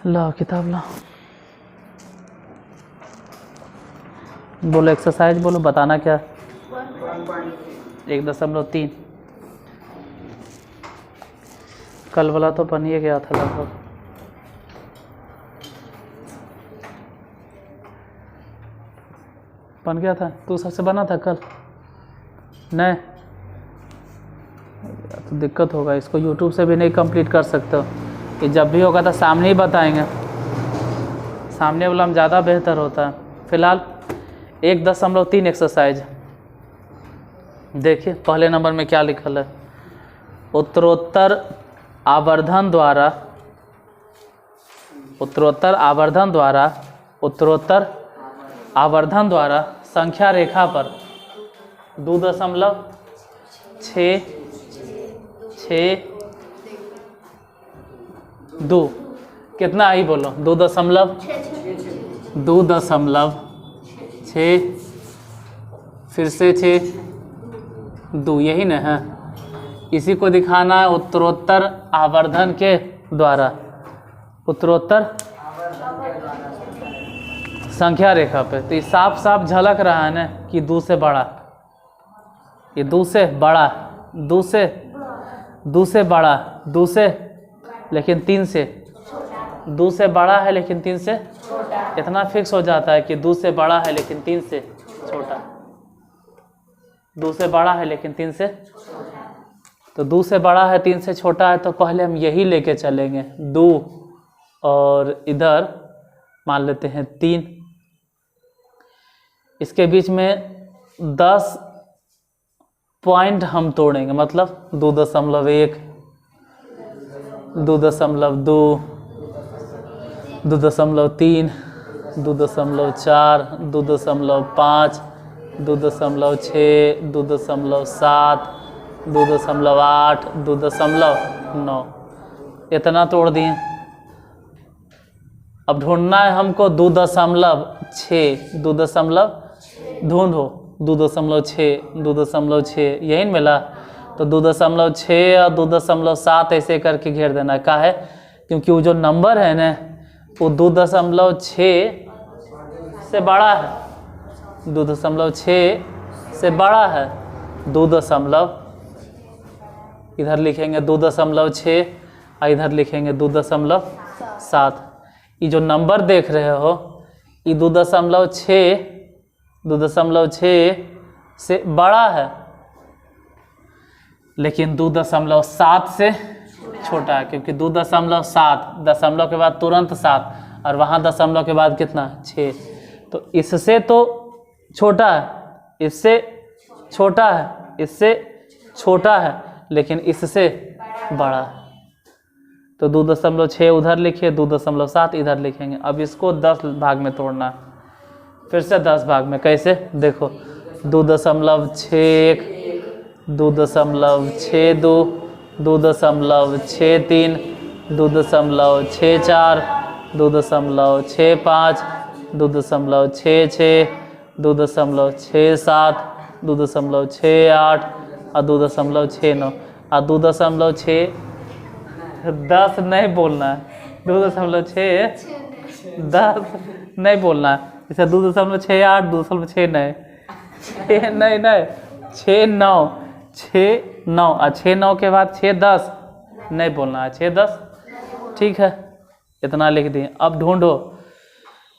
ला किताब ला, बोलो एक्सरसाइज बोलो, बताना क्या। 1.3 कल वाला तो बन ही गया था लगभग। बन गया था, तू सबसे बना था कल नहीं तो दिक्कत होगा, इसको यूट्यूब से भी नहीं कंप्लीट कर सकते हो। ये जब भी होगा तो सामने ही बताएंगे, सामने वाला हम ज़्यादा बेहतर होता है। फिलहाल 1.3 एक्सरसाइज देखिए, पहले नंबर में क्या लिखल है। उत्तरोत्तर आवर्धन द्वारा संख्या रेखा पर 2.662 कितना आई बोलो, 2.6 फिर से 6 यही ना है। इसी को दिखाना है उत्तरोत्तर आवर्धन के द्वारा, उत्तरोत्तर संख्या रेखा पे। तो ये साफ साफ झलक रहा है ना कि 2 से बड़ा, ये 2 से बड़ा, 2 से बड़ा, 2 से लेकिन 3 से, 2 से बड़ा है लेकिन 3 से इतना फिक्स हो जाता है कि 2 से बड़ा है लेकिन 3 से छोटा, 2 से बड़ा है लेकिन 3 से, तो 2 से बड़ा है 3 से छोटा है, तो पहले हम यही लेके चलेंगे 2 और इधर मान लेते हैं 3, इसके बीच में 10 पॉइंट हम तोड़ेंगे, मतलब 2.1, 2.2, 2.3, 2.4, 2.5, 2.6, 2.7, 2.8, 2.9, इतना तोड़ दिए। अब ढूंढना है हमको 2.6, 2. ढूंढो 2.6 यही न मिला, तो 2.6 और 2.7 ऐसे करके घेर देना है। का है क्योंकि वो जो नंबर है ना वो 2.6 से बड़ा है, 2.6 से बड़ा है, 2. इधर लिखेंगे 2.6 और इधर लिखेंगे 2.7। ये जो नंबर देख रहे हो ये 2.6 से बड़ा है लेकिन 2.7 से छोटा है, क्योंकि 2.7 दशमलव के बाद तुरंत 7 और वहाँ दशमलव के बाद कितना 6, तो इससे तो छोटा है, इससे छोटा है, इससे छोटा है लेकिन इससे बड़ा है। तो 2.6 उधर लिखिए, 2.7 इधर लिखेंगे। अब इसको 10 भाग में तोड़ना है, फिर से 10 भाग में। कैसे देखो, 2.61, 2.62, 2.63, 2.64, 2.65, 2.66, 2.67, 2.68 और 2.69 और 2.6 10 नहीं बोलना है, 2.6 10 नहीं बोलना है। इसे 2.68 2.6 नहीं 6 9 और 6 9 के बाद 6 10 नहीं बोलना है, 6 10 ठीक है, इतना लिख दिए। अब ढूंढो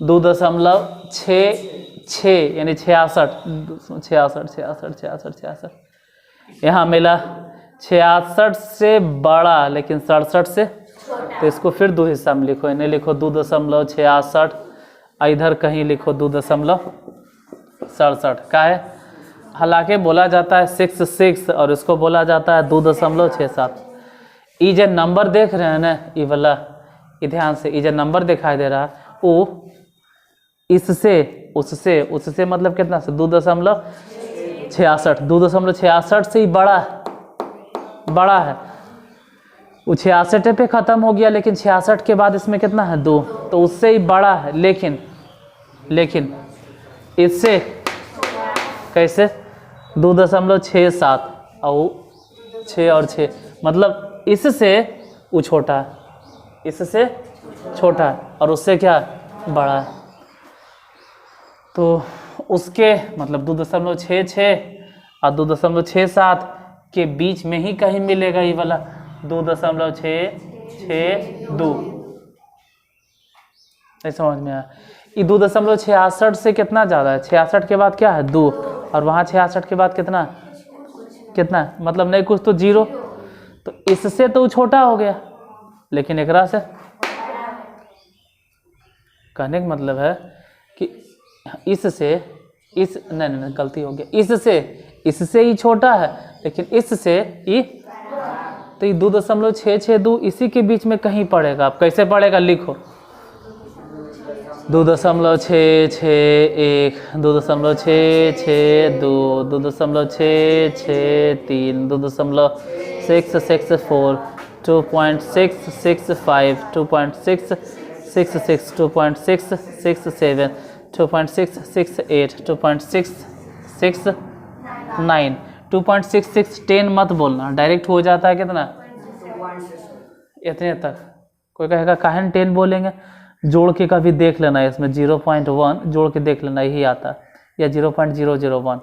2.66 यानी 66 यहाँ मिला 66 से बड़ा लेकिन 67 से, तो इसको फिर 2 हिस्सा में लिखो, इन्हें लिखो 2.66 और इधर कहीं लिखो 2.67। का है, हालांकि बोला जाता है 66 और इसको बोला जाता है 2.67। ये जो नंबर देख रहे हैं ना, ये वाला, ये ध्यान से, ये जो नंबर दिखाई दे रहा है वो इससे उससे मतलब कितना से 2.66, 2.66 से ही बड़ा है। वो 66 पे ख़त्म हो गया लेकिन 66 के बाद इसमें कितना है 2, तो उससे ही बड़ा है, लेकिन इससे कैसे 2.67 और 6 और 6 मतलब इससे वो छोटा है, इससे छोटा है और उससे क्या बड़ा है। तो उसके मतलब 2.66 और 2.67 के बीच में ही कहीं मिलेगा ये वाला 2.662। नहीं समझ में आया? ये 2.66 से कितना ज़्यादा है? 66 के बाद क्या है 2 और वहाँ 66 के बाद कितना है? मतलब नहीं कुछ तो 0। तो इससे तो छोटा हो गया, लेकिन एकरा से कहने का मतलब है कि इससे नहीं गलती हो गया, इससे ही छोटा है, लेकिन इससे ये तो ये 2.662 इसी के बीच में कहीं पड़ेगा। आप कैसे पड़ेगा लिखो 2.661, 2.662, 2.663, 2.664, 2.665, 2.666, 2.667, 2.668, 2.669, 2.6610 मत बोलना, डायरेक्ट हो जाता है कितना इतने तक। कोई कहेगा काहे 10 बोलेंगे, जोड़ के कभी देख लेना है, इसमें 0.1 जोड़ के देख लेना, यही आता है, या 0.001।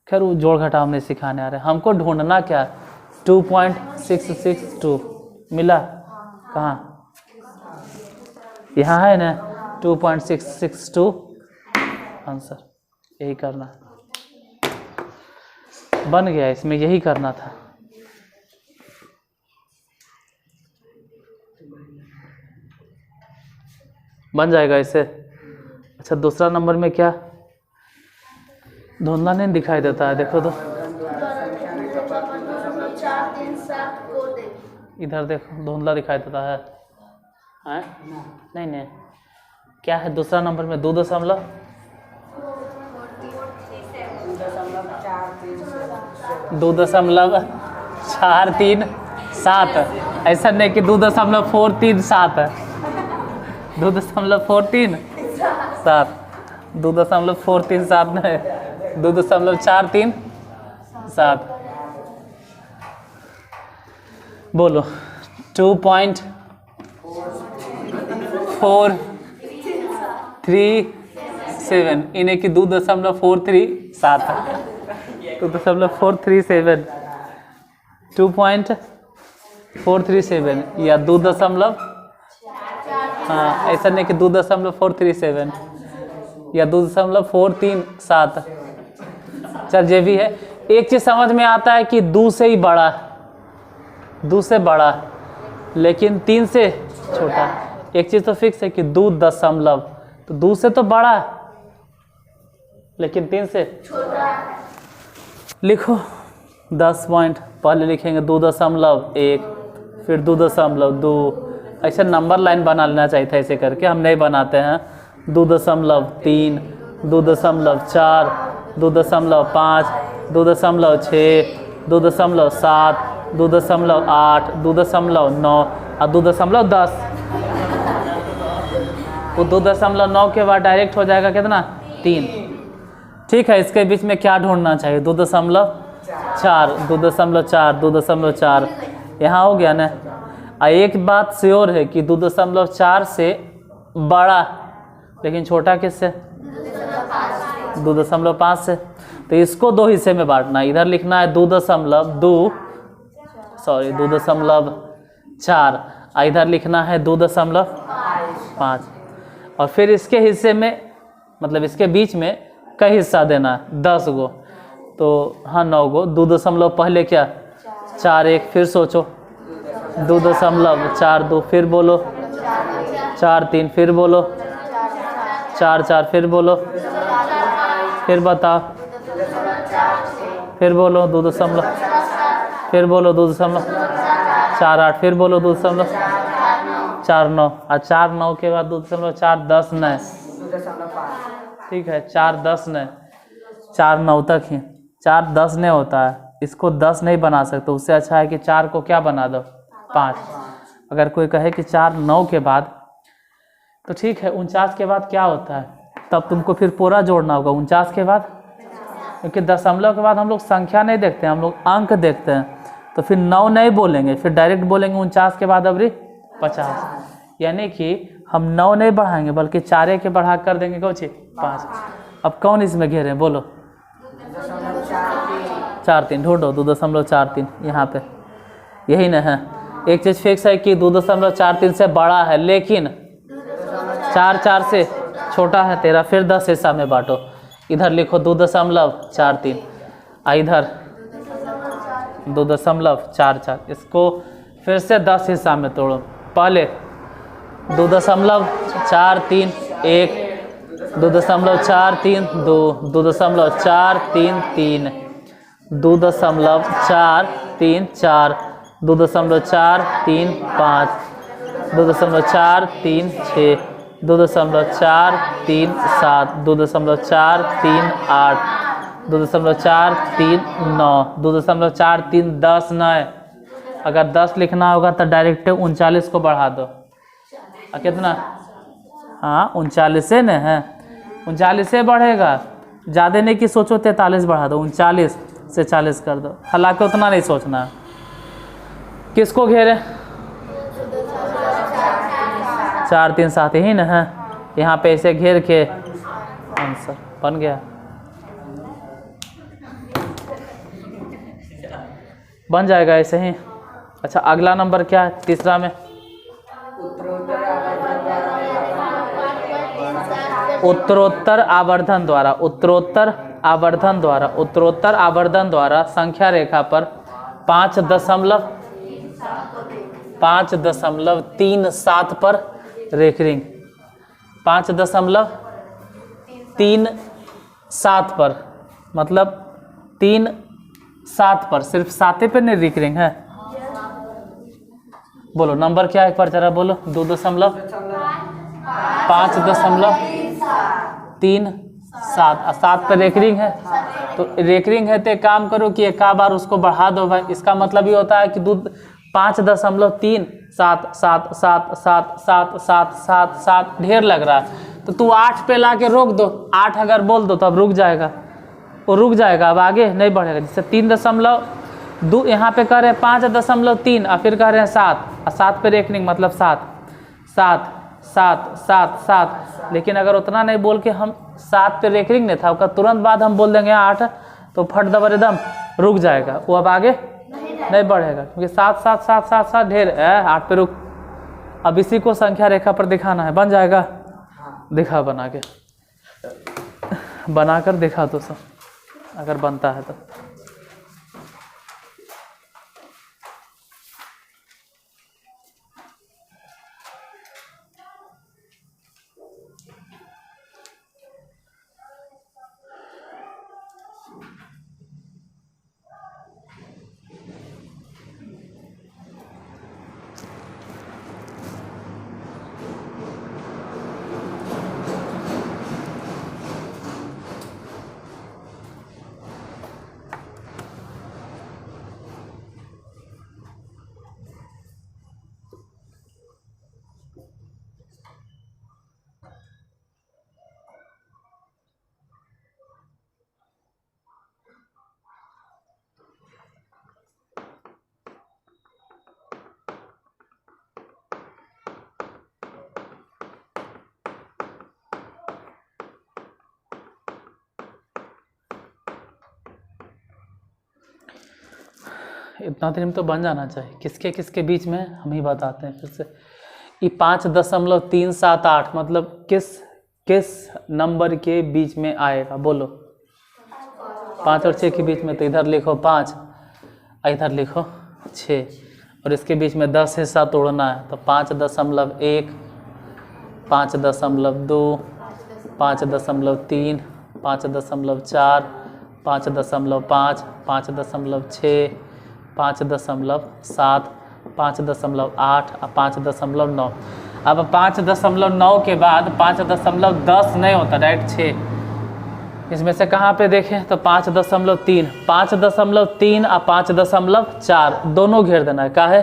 खैर वो जोड़ घटाव नहीं सिखाने आ रहे, हमको ढूंढना क्या 2.662 मिला कहाँ, यहाँ है ना 2.662 आंसर, यही करना बन गया, इसमें यही करना था। बन जाएगा इसे। अच्छा दूसरा नंबर में क्या धुंधला नहीं दिखाई देता है, देखो तो इधर देखो धुंधला दिखाई देता है, नहीं क्या है दूसरा नंबर में 2.437, ऐसा नहीं कि 2.437 है, 2.437, 2.437 नहीं 2.437। बोलो 2.437, इन्हें कि 2.437 2.437, 2.437 या 2. हाँ ऐसा नहीं कि 2.437 या 2.437। चल ये भी है। एक चीज समझ में आता है कि 2 से ही बड़ा, 2 से बड़ा लेकिन 3 से छोटा। एक चीज तो फिक्स है कि 2 दशमलव, तो 2 से तो बड़ा लेकिन 3 से छोटा। लिखो 10 पॉइंट, पहले लिखेंगे 2.1, फिर 2.2, ऐसे नंबर लाइन बना लेना चाहिए था, ऐसे करके हम नहीं बनाते हैं। 2.3, 2.4, 2.5, 2.6, 2.7, 2.8, 2.9 और 2.10। वो 2.9 के बाद डायरेक्ट हो जाएगा कितना 3। ठीक है, इसके बीच में क्या ढूंढना चाहिए 2.4, 2.4, 2.4 यहाँ हो गया ना। एक बात श्योर है कि 2.4 से बड़ा लेकिन छोटा किससे 2.5 से। तो इसको 2 हिस्से में बांटना, इधर लिखना है 2.4 और इधर लिखना है 2.5 और फिर इसके हिस्से में मतलब इसके बीच में कई हिस्सा देना है 10 गो, तो हाँ 9 गो। 2 पहले क्या 4 1, फिर सोचो 2.42, फिर बोलो 4 3, फिर बोलो 4 4, फिर बोलो, फिर बताओ, फिर बोलो 2, फिर बोलो 2.4 8, फिर बोलो 2.4 9 और 4 9 के बाद 2.4 10 नहीं, ठीक है 4 10 नहीं, 4 9 तक ही, 4 10 नहीं होता है, इसको 10 नहीं बना सकते। उससे अच्छा है कि 4 को क्या बना दो 5। अगर कोई कहे कि 4 9 के बाद तो ठीक है 49 के बाद क्या होता है, तब तुमको फिर पूरा जोड़ना होगा 49 के बाद, क्योंकि दशमलव के बाद हम लोग संख्या नहीं देखते हैं, हम लोग अंक देखते हैं। तो फिर 9 नहीं बोलेंगे, फिर डायरेक्ट बोलेंगे 49 के बाद अबरी 50, यानी कि हम 9 नहीं बढ़ाएंगे बल्कि 4 के बढ़ा कर देंगे कौन सी 5। अब कौन इसमें घेरे हैं बोलो? 4-3 ढूंढो 2.43 यहाँ पे, यही ना है। एक चीज़ फिक्स है कि 2.43 से बड़ा है, लेकिन 4 से छोटा है तेरा, फिर 10 हिस्सा में बांटो। इधर लिखो 2.43, इधर 2.44, इसको फिर से 10 हिस्सा में तोड़ो। पहले 2.43 1, 2.43 2, 2.43 3, 2.43 4, 2.43 5, 2.43 6, 2.43 7, 2.43 8, 2.43 9, 2.43 10 9। अगर 10 लिखना होगा तो डायरेक्ट 39 को बढ़ा दो। कितना? हाँ 39 से न है, 39 से बढ़ेगा, ज़्यादा नहीं कि सोचो 43 बढ़ा दो, 39 से 40 कर दो। हालांकि उतना नहीं सोचना। किसको घेरे? 4 3 7 ही ना है, यहाँ पे ऐसे घेर के आंसर बन गया। बन जाएगा ऐसे ही। अच्छा अगला नंबर क्या है तीसरा में? उत्तरोत्तर आवर्धन द्वारा, उत्तरोत्तर आवर्धन द्वारा, उत्तरोत्तर आवर्धन द्वारा संख्या रेखा पर 5.37 पर रेखरिंग, 5.37 पर, मतलब 3 7 पर, सिर्फ 7 पे नहीं रेखरिंग है। बोलो नंबर क्या है एक बार जरा बोलो। 5.37 7 पे रेकरिंग है, तो रेकरिंग है तो एक काम करो कि एक बार उसको बढ़ा दो भाई। इसका मतलब ये होता है कि 5.3 7 7 7 7 7 7 7 7 ढेर लग रहा है, तो तू 8 पे ला के रोक दो। 8 अगर बोल दो तो अब रुक जाएगा, वो रुक जाएगा, अब आगे नहीं बढ़ेगा। जैसे 3.2 यहाँ पे कह रहे हैं 5.3 और फिर कह रहे हैं 7, और 7 पे रेकरिंग मतलब 7 7 7 7 7। लेकिन अगर उतना नहीं बोल के हम 7 पे रेकरिंग नहीं था, उसका तुरंत बाद हम बोल देंगे 8, तो फट दबर एकदम रुक जाएगा, वो अब आगे नहीं बढ़ेगा, क्योंकि 7 7 7 7 7 ढेर है, 8 पे रुक। अब इसी को संख्या रेखा पर दिखाना है, बन जाएगा? दिखा बना के, बनाकर दिखा तो सब, अगर बनता है तो। इतना दिन में तो बन जाना चाहिए। किसके किसके बीच में हम ही बताते हैं फिर से। ये 5.378 मतलब किस नंबर के बीच में आएगा बोलो? 5 और 6 के बीच में, तो इधर लिखो 5, इधर लिखो 6, और इसके बीच में 10 हिस्सा तोड़ना है, तो 5.1, 5.2, 5.3, 5.4, 5.5, 5.6, 5.7, 5.8 और 5.9। अब 5.9 के बाद 5.10 नहीं होता, डायरेक्ट 6। इसमें से कहाँ पे देखें तो 5.3, 5.3 और 5.4 दोनों घेर देना है। काहे?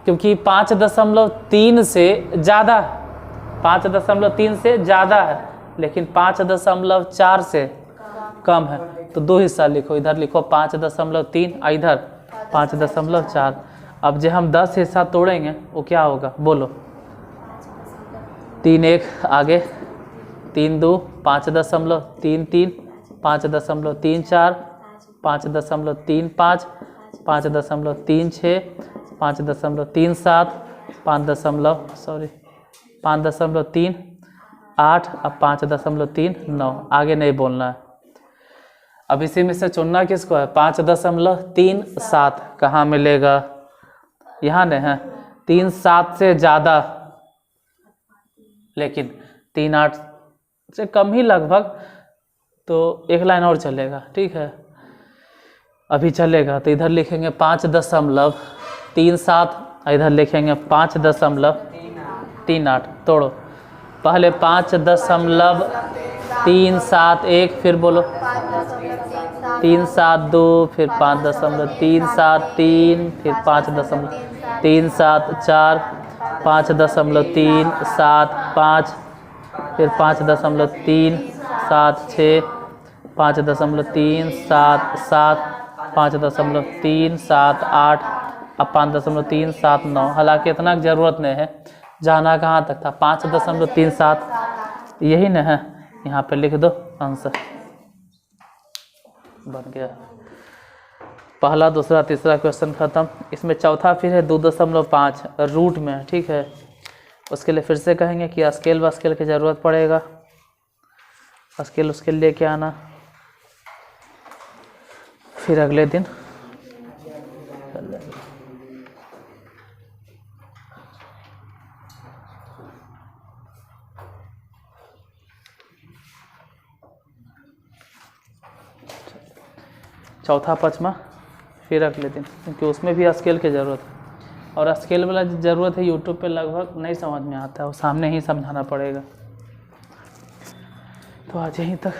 क्योंकि 5.3 से ज़्यादा, 5.3 से ज़्यादा है, लेकिन 5.4 से कम है, तो 2 हिस्सा लिखो। इधर लिखो 5.3 और इधर 5.4। अब जब हम 10 हिस्सा तोड़ेंगे वो क्या होगा बोलो? 3 1 आगे, 3 2 5.33, 5.34, 5.35, 5.36, 5.37, 5.3, 8, अब 5.39, आगे नहीं बोलना है। अब इसी में से चुनना किसको है? 5.37 कहाँ मिलेगा? यहाँ नहीं है, 3.7 से ज़्यादा, लेकिन 3.8 से कम ही लगभग, तो एक लाइन और चलेगा, ठीक है। अभी चलेगा तो इधर लिखेंगे 5.37, इधर लिखेंगे 5.38। तोड़ो, पहले 5.371, फिर बोलो 3.72, फिर 5.373, फिर 5.374, 5.375, फिर 5.376, 5.377, 5.378, अब 5.379। हालांकि इतना ज़रूरत नहीं है, जाना कहाँ तक था? 5.37, यही न है। यहाँ पे लिख दो आंसर, बन गया। पहला, दूसरा, तीसरा क्वेश्चन खत्म। इसमें चौथा फिर है 2.5 रूट में, ठीक है। उसके लिए फिर से कहेंगे कि स्केल व स्केल की ज़रूरत पड़ेगा। स्केल उसके लेके आना, फिर अगले दिन चौथा, पाँचवा, फिर अगले दिन, क्योंकि उसमें भी स्केल की ज़रूरत है। और स्केल वाला ज़रूरत है यूट्यूब पे लगभग नहीं समझ में आता है, वो सामने ही समझाना पड़ेगा। तो आज यहीं तक।